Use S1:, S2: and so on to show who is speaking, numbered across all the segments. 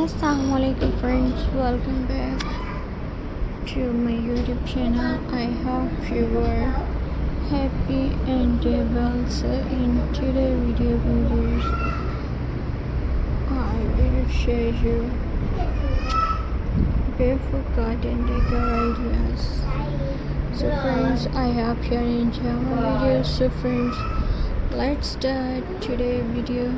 S1: Assalamualaikum friends, welcome back to my YouTube channel. I hope you are happy and well. So in today's video viewers, I will share you barefoot garden decor ideas. So friends, I hope you enjoy my video. So friends, let's start today's video.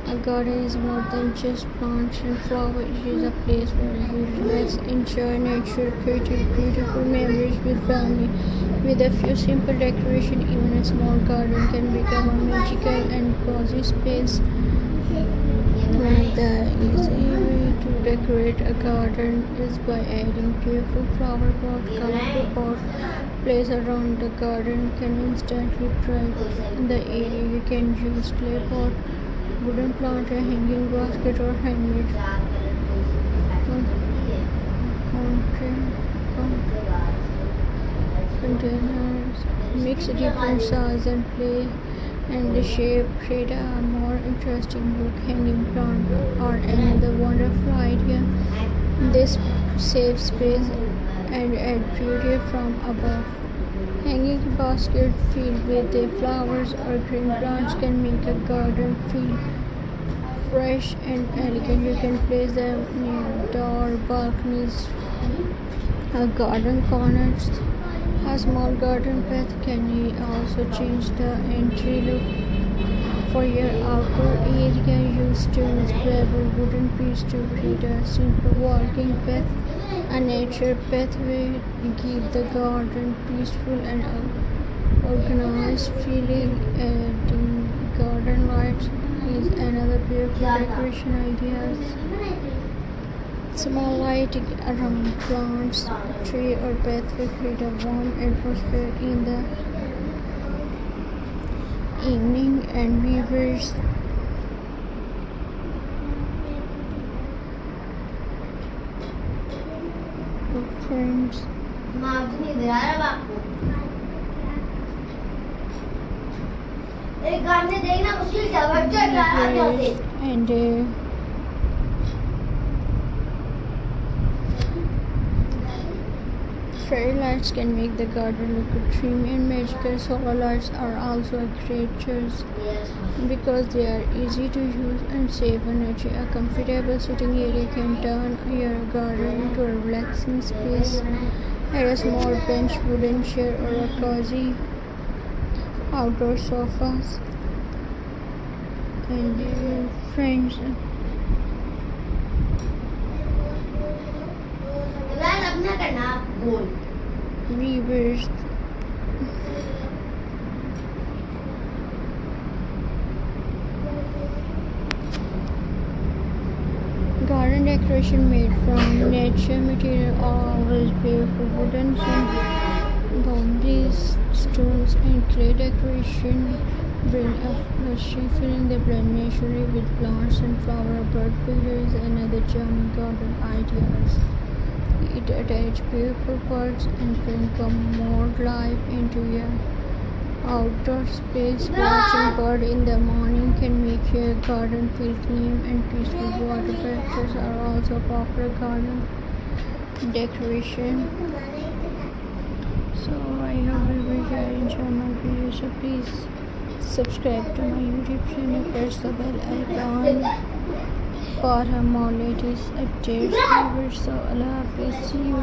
S1: A garden is more than just plants and flowers. It is a place where we relax, enjoy nature, create beautiful memories with family. With a few simple decorations, even a small garden can become a magical and cozy space. One of the easy way to decorate a garden is by adding beautiful flower pot, colorful pot. Place around the garden can instantly brighten the area. You can use clay pot, wooden plant, a hanging basket, or handmade containers. Mix different size and play and the shape, create a more interesting look. Hanging plant are another wonderful idea. This saves space and add beauty from above. Hanging basket filled with the flowers or green plants can make a garden feel fresh and elegant. You can place them near door, balconies, garden corners. A small garden path can also change the entry look. For your outdoor area, use stones, gravel, wooden pieces to create a simple walking path. A nature pathway give the garden peaceful and organized feeling. Adding garden lights is another beautiful decoration ideas. Small lighting around plants, tree, or pathway create a warm atmosphere in the evening. And viewers, friends, and fairy lights can make the garden look dreamy and magical. Solar lights are also a great choice because they are easy to use and save energy. A comfortable sitting area can turn your garden into a relaxing space. Add a small bench, wooden chair, or a cozy outdoor sofas. And friends, viewers, garden decoration made from nature material are always beautiful. Wooden boundaries, stones, and clay decoration bring a flashy feeling. They blend naturally with plants and flower. Bird feeder is another charming garden ideas. It attaches beautiful birds and bring more life into your outdoor space. Watching bird in the morning can make your garden feel clean and peaceful. Water features are also popular garden decoration. So I hope you will enjoy my video. So please subscribe to my YouTube channel, press the bell icon for more latest updates. So Allah Hafiz, see you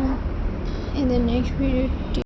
S1: in the next video.